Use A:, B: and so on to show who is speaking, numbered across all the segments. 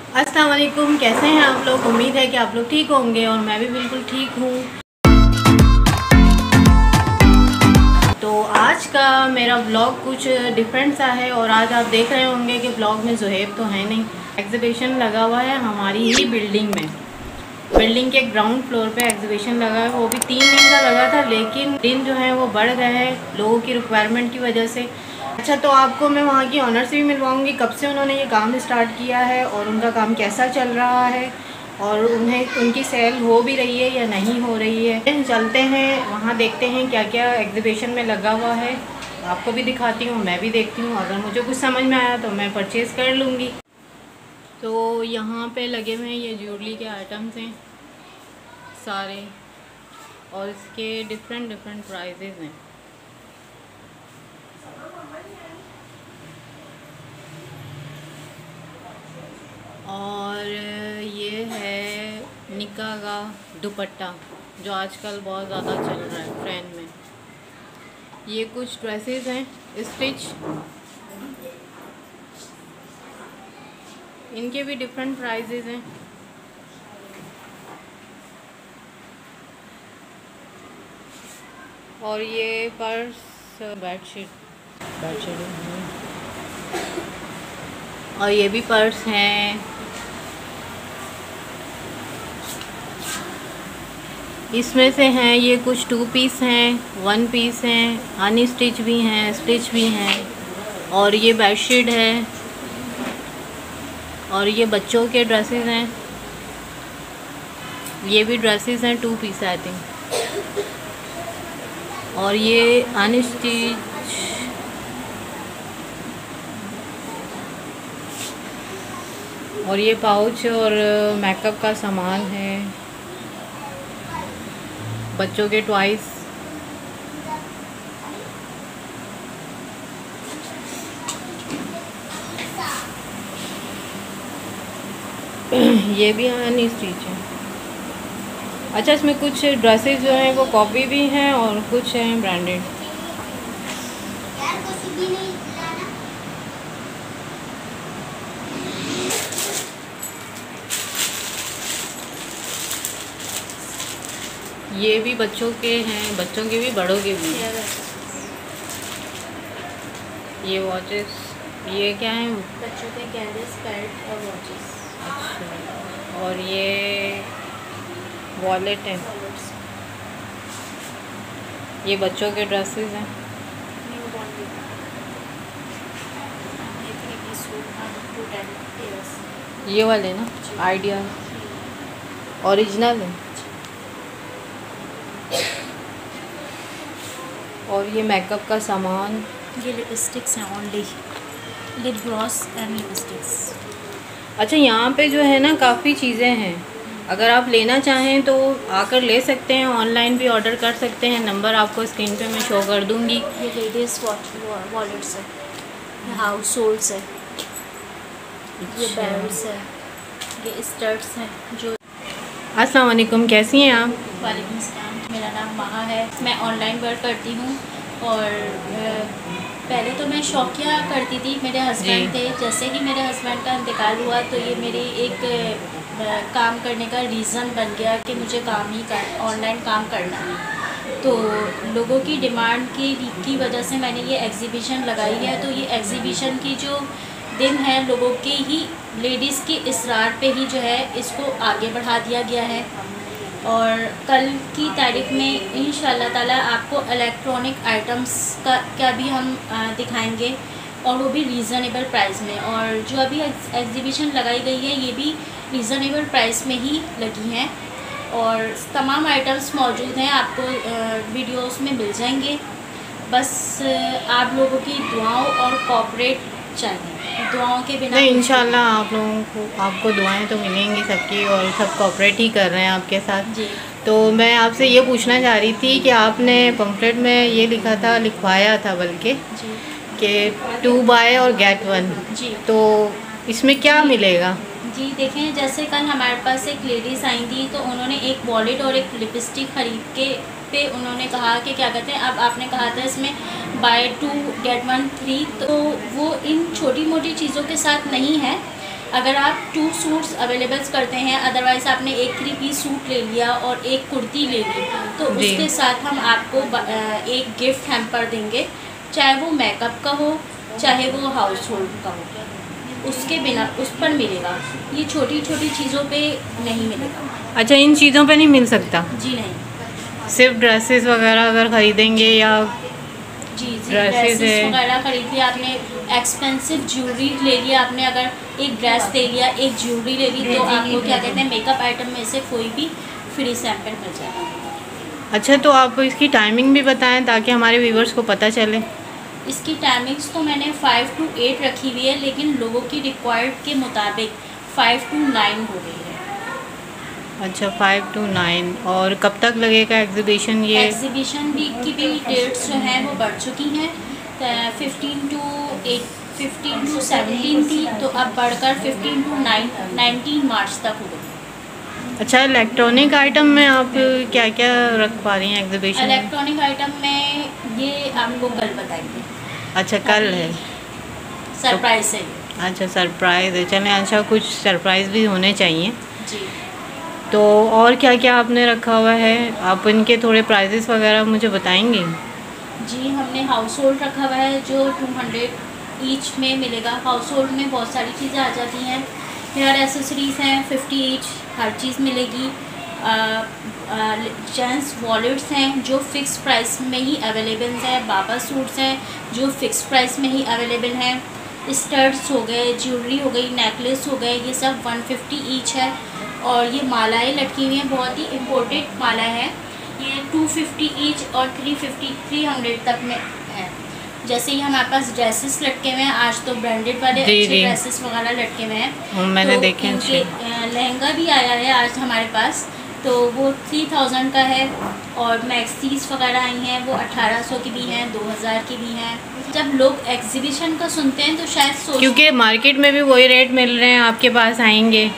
A: अस्सलाम वालेकुम, कैसे हैं आप लोग। उम्मीद है कि आप लोग ठीक होंगे और मैं भी बिल्कुल ठीक हूँ। तो आज का मेरा ब्लॉग कुछ डिफरेंट सा है और आज आप देख रहे होंगे कि ब्लॉग में ज़ुहैब तो है नहीं। एग्जीबिशन लगा हुआ है हमारी ही बिल्डिंग में। बिल्डिंग के ग्राउंड फ्लोर पे एग्जीबिशन लगा है, वो भी 3 दिन का लगा था, लेकिन दिन जो है वो बढ़ गए हैं लोगों की रिक्वायरमेंट की वजह से। अच्छा, तो आपको मैं वहाँ की ऑनर से भी मिलवाऊँगी, कब से उन्होंने ये काम स्टार्ट किया है और उनका काम कैसा चल रहा है और उन्हें उनकी सेल हो भी रही है या नहीं हो रही है। चलते हैं वहाँ, देखते हैं क्या क्या एग्जीबिशन में लगा हुआ है। आपको भी दिखाती हूँ, मैं भी देखती हूँ, अगर मुझे कुछ समझ में आया तो मैं परचेज़ कर लूँगी। तो यहाँ पे लगे हुए हैं ये ज्वेलरी के आइटम्स हैं सारे और इसके डिफरेंट प्राइजेज़ हैं। और ये है निक्का का दुपट्टा जो आजकल बहुत ज़्यादा चल रहा है ट्रेंड में। ये कुछ ड्रेसेस हैं स्टिच, इनके भी डिफरेंट प्राइजेज़ हैं। और ये पर्स, बेडशीट और ये भी पर्स हैं। इसमें से हैं ये कुछ 2 पीस हैं, 1 पीस हैं, अनस्टिच भी हैं, स्टिच भी हैं। और ये बेडशीट है और ये बच्चों के ड्रेसेस हैं। ये भी ड्रेसेस हैं 2 पीस आई थिंक। और ये अनस्टिच और ये पाउच और मेकअप का सामान है, बच्चों के टॉयज। ये भी अनस्टिच है। अच्छा, इसमें कुछ ड्रेसेस जो हैं वो कॉपी भी हैं और कुछ हैं ब्रांडेड। ये भी बच्चों के हैं, बच्चों के भी बड़ों के भी। ये वॉचेस, ये क्या है?
B: बच्चों के कैंडल्स, पैड और वॉचेस।
A: अच्छा, और ये वॉलेट है। ये बच्चों के ड्रेसेस हैं। ये वाले ना आइडिया ओरिजिनल है। और ये मेकअप का सामान,
B: ये लिपस्टिक्स हैं, only lip gloss and lipsticks.
A: अच्छा, यहाँ पे जो है ना काफ़ी चीज़ें हैं, अगर आप लेना चाहें तो आकर ले सकते हैं, ऑनलाइन भी ऑर्डर कर सकते हैं। नंबर आपको स्क्रीन पे मैं शो कर दूँगी।
B: ये लेडीज़ वॉलेट्स है, ये हाउस होल्ड्स है, ये बेल्ट्स है, ये स्टर्ट्स हैं जो।
A: अस्सलाम वालेकुम, कैसी हैं आप?
B: वालेकुम सलाम, मेरा नाम महा है। मैं ऑनलाइन वर्क करती हूँ और पहले तो मैं शौकिया करती थी, मेरे हस्बैंड थे। जैसे ही मेरे हस्बैंड का इंतकाल हुआ तो ये मेरी एक काम करने का रीज़न बन गया कि मुझे ऑनलाइन काम करना है। तो लोगों की डिमांड की वजह से मैंने ये एग्ज़िबिशन लगाई है। तो ये एग्ज़िबिशन की जो दिन है, लोगों के ही, लेडीज़ के इसरार पे ही जो है इसको आगे बढ़ा दिया गया है। और कल की तारीख में इंशाल्लाह ताला आपको इलेक्ट्रॉनिक आइटम्स का भी हम दिखाएंगे, और वो भी रीज़नेबल प्राइस में। और जो अभी एग्जीबिशन लगाई गई है ये भी रीज़नेबल प्राइस में ही लगी हैं और तमाम आइटम्स मौजूद हैं, आपको वीडियोस में मिल जाएंगे। बस आप लोगों की दुआओं और कोऑपरेट चाहिए, दुआओं के बिना
A: नहीं, इंशाल्लाह आप लोगों को, आपको दुआएं तो मिलेंगी सबकी और सब कोऑपरेट ही कर रहे हैं आपके साथ
B: जी।
A: तो मैं आपसे ये पूछना चाह रही थी कि आपने पम्फलेट में ये लिखवाया था बल्कि कि 2 बाय और गेट 1
B: जी,
A: तो इसमें क्या मिलेगा?
B: जी देखें, जैसे कल हमारे पास एक लेडीज़ आई थी तो उन्होंने एक वॉलेट और एक लिपस्टिक ख़रीद के पे उन्होंने कहा कि क्या कहते हैं, अब आपने कहा था इसमें बाय 2 गेट 1 फ्री। तो वो इन छोटी मोटी चीज़ों के साथ नहीं है, अगर आप 2 सूट्स अवेलेबल्स करते हैं, अदरवाइज़ आपने एक 3 पीस सूट ले लिया और एक कुर्ती ले ली, तो उसके साथ हम आपको एक गिफ्ट हैम्पर देंगे, चाहे वो मेकअप का हो चाहे वो हाउस होल्ड का हो, उसके बिना उस पर मिलेगा। ये छोटी छोटी चीज़ों पे नहीं मिलेगा।
A: अच्छा, इन चीज़ों पे नहीं मिल सकता?
B: जी नहीं,
A: सिर्फ ड्रेसेस वगैरह अगर ख़रीदेंगे या
B: जी ड्रेसेस वगैरह खरीद लिया आपने, एक्सपेंसिव ज्वेलरी ले लिया आपने, अगर एक ड्रेस ले लिया एक ज्वेलरी ले ली, तो आपको क्या कहते हैं मेकअप आइटम में से कोई भी फ्री सैंपल मिल जाएगा।
A: अच्छा, तो आप इसकी टाइमिंग भी बताएं ताकि हमारे व्यूवर्स को पता चले।
B: इसकी टाइमिंग्स तो मैंने 5 to 8 रखी हुई है, लेकिन लोगों की रिक्वायर्ड के मुताबिक 5 to 9 हो गई है।
A: अच्छा, 5 to 9। और कब तक लगेगा एग्जीबिशन? ये
B: एग्जीबिशन की भी डेट्स जो हैं वो बढ़ चुकी हैं, 15 to 17 थी, तो अब बढ़कर 15 to 19 मार्च तक हो गई।
A: अच्छा, इलेक्ट्रॉनिक आइटम में आप क्या क्या रख पा रही हैं एग्जीबिशन में?
B: इलेक्ट्रॉनिक आइटम में ये आपको कल बताएंगे।
A: अच्छा, कल है,
B: सरप्राइज है।
A: अच्छा, सरप्राइज़ है। चलें, अच्छा कुछ सरप्राइज़ भी होने चाहिए।
B: जी,
A: तो और क्या क्या आपने रखा हुआ है? आप इनके थोड़े प्राइजेस वगैरह मुझे बताएंगे?
B: जी हमने हाउस होल्ड रखा हुआ है जो 200 ईच में मिलेगा। हाउस होल्ड में बहुत सारी चीज़ें आ जाती हैं, हेयर एसेसरीज़ हैं 50 ईच, हर चीज़ मिलेगी। जेंट्स वॉलेट्स हैं जो फ़िक्स प्राइस में ही अवेलेबल हैं, बाबा सूट्स हैं जो फ़िक्स प्राइस में ही अवेलेबल हैं, स्टड्स हो गए, ज्वेलरी हो गई, नेकलेस हो गए, ये सब 150 ईच है। और ये मालाएँ लटकी हुई हैं, बहुत ही इम्पोर्टेड माला है, ये 250 ईच और 300 तक में है। जैसे ही हमारे पास ड्रेसेस लटके हुए हैं, आज तो ब्रांडेड वाले अच्छे ड्रेसेस वगैरह लटके हुए हैं,
A: मैंने
B: तो
A: देखे
B: इनके लहंगा भी आया है आज हमारे पास, तो वो 3000 का है। और मैक्सीज वगैरह आई हैं वो 1800 की भी हैं, 2000 की भी हैं। जब लोग एग्जीबिशन का सुनते हैं तो शायद
A: क्योंकि मार्केट में भी वही रेट मिल रहे हैं, आपके पास आएंगे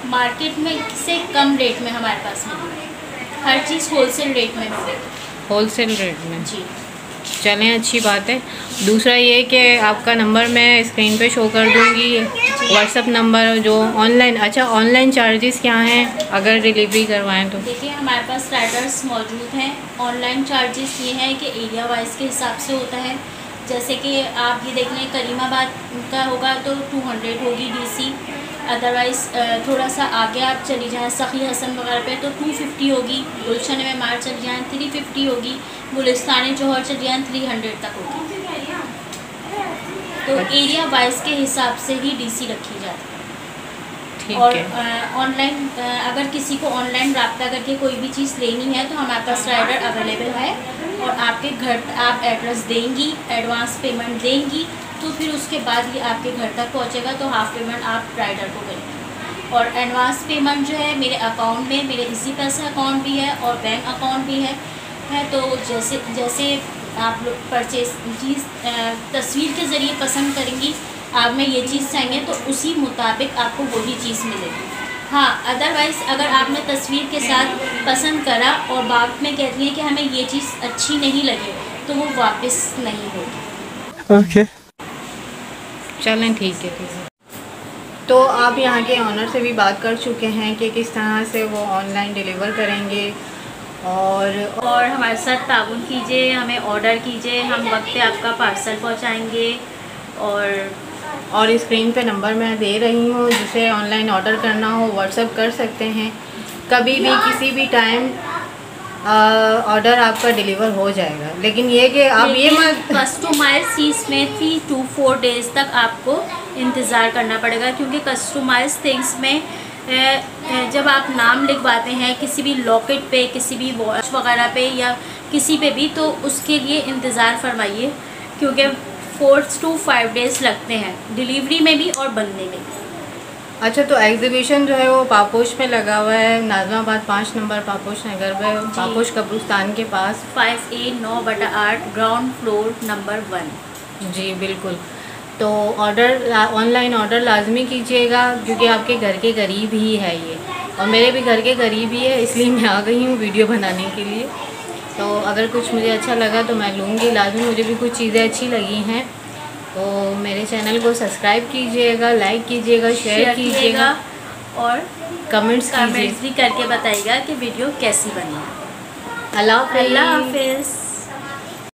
B: मार्केट में से कम रेट में हमारे पास मिल रही है, हर चीज़ होलसेल रेट में मिलेगी।
A: होलसेल रेट में?
B: जी,
A: चलें, अच्छी बात है। दूसरा ये कि आपका नंबर मैं स्क्रीन पे शो कर दूंगी, व्हाट्सअप नंबर जो ऑनलाइन। अच्छा, ऑनलाइन चार्जेस क्या हैं अगर डिलीवरी करवाएं तो?
B: देखिए हमारे पास राइडर्स मौजूद हैं। ऑनलाइन चार्जेस ये हैं कि एरिया वाइज के हिसाब से होता है। जैसे कि आप ये देख लें करीमाबाद का होगा तो 200 होगी DC, अदरवाइज़ थोड़ा सा आगे आप चली जाएँ सखी हसन वगैरह पे तो 250 होगी, गुलशन में मार चली जाएँ 350 होगी, गुलिस्तानी जौहर चली जाएँ 300 तक होगी। तो एरिया वाइज के हिसाब से ही DC रखी जाती है। और ऑनलाइन अगर किसी को ऑनलाइन रब्ता करके कोई भी चीज़ लेनी है तो हमारे पास राइडर अवेलेबल है, और आपके घर आप एड्रेस देंगी, एडवांस पेमेंट देंगी, तो फिर उसके बाद ये आपके घर तक पहुंचेगा, तो हाफ़ पेमेंट आप राइडर को करेंगे। और एडवांस पेमेंट जो है मेरे अकाउंट में, मेरे इसी पैसे अकाउंट भी है और बैंक अकाउंट भी है। तो जैसे आप लोग परचेज चीज़ तस्वीर के ज़रिए पसंद करेंगी, आप में ये चीज़ चाहेंगे तो उसी मुताबिक आपको वही चीज़ मिलेगी। हाँ, अदरवाइज़ अगर आपने तस्वीर के साथ पसंद करा और बाद में कहती हैं कि हमें ये चीज़ अच्छी नहीं लगी, तो वो वापस नहीं होगी।
A: ओके, चलें, ठीक है। तो आप यहाँ के ऑनर से भी बात कर चुके हैं कि किस तरह से वो ऑनलाइन डिलीवर करेंगे, और
B: हमारे साथ ताउन कीजिए, हमें ऑर्डर कीजिए, हम वक्त पे आपका पार्सल पहुँचाएँगे।
A: और स्क्रीन पे नंबर मैं दे रही हूँ, जिसे ऑनलाइन ऑर्डर करना हो व्हाट्सएप कर सकते हैं, कभी भी किसी भी टाइम ऑर्डर आपका डिलीवर हो जाएगा। लेकिन ये कि आप ये मत
B: कस्टमाइज चीज़ में 3 to 4 डेज़ तक आपको इंतज़ार करना पड़ेगा, क्योंकि कस्टमाइज थिंग्स में जब आप नाम लिखवाते हैं किसी भी लॉकेट पे, किसी भी वॉच वगैरह पे या किसी पे भी, तो उसके लिए इंतज़ार फरमाइए, क्योंकि 4 to 5 डेज़ लगते हैं डिलीवरी में भी और बनने में भी।
A: अच्छा, तो एग्जीबिशन जो है वो पापोश में लगा हुआ है, नाज़माबाद 5 नंबर पापोश नगर में, पापोश कब्रिस्तान के पास,
B: 5A 9/8 ग्राउंड फ्लोर नंबर 1।
A: जी बिल्कुल। तो ऑनलाइन ऑर्डर लाजमी कीजिएगा, क्योंकि आपके घर के करीब ही है ये, और मेरे भी घर के करीब ही है, इसलिए मैं आ गई हूँ वीडियो बनाने के लिए। तो अगर कुछ मुझे अच्छा लगा तो मैं लूँगी लाजमी, मुझे भी कुछ चीज़ें अच्छी लगी हैं, तो मेरे चैनल को सब्सक्राइब कीजिएगा, लाइक कीजिएगा, शेयर कीजिएगा
B: और
A: कमेंट्स
B: भी करके बताइएगा कि वीडियो कैसी बनी।
A: अल्लाह
B: हाफिज़।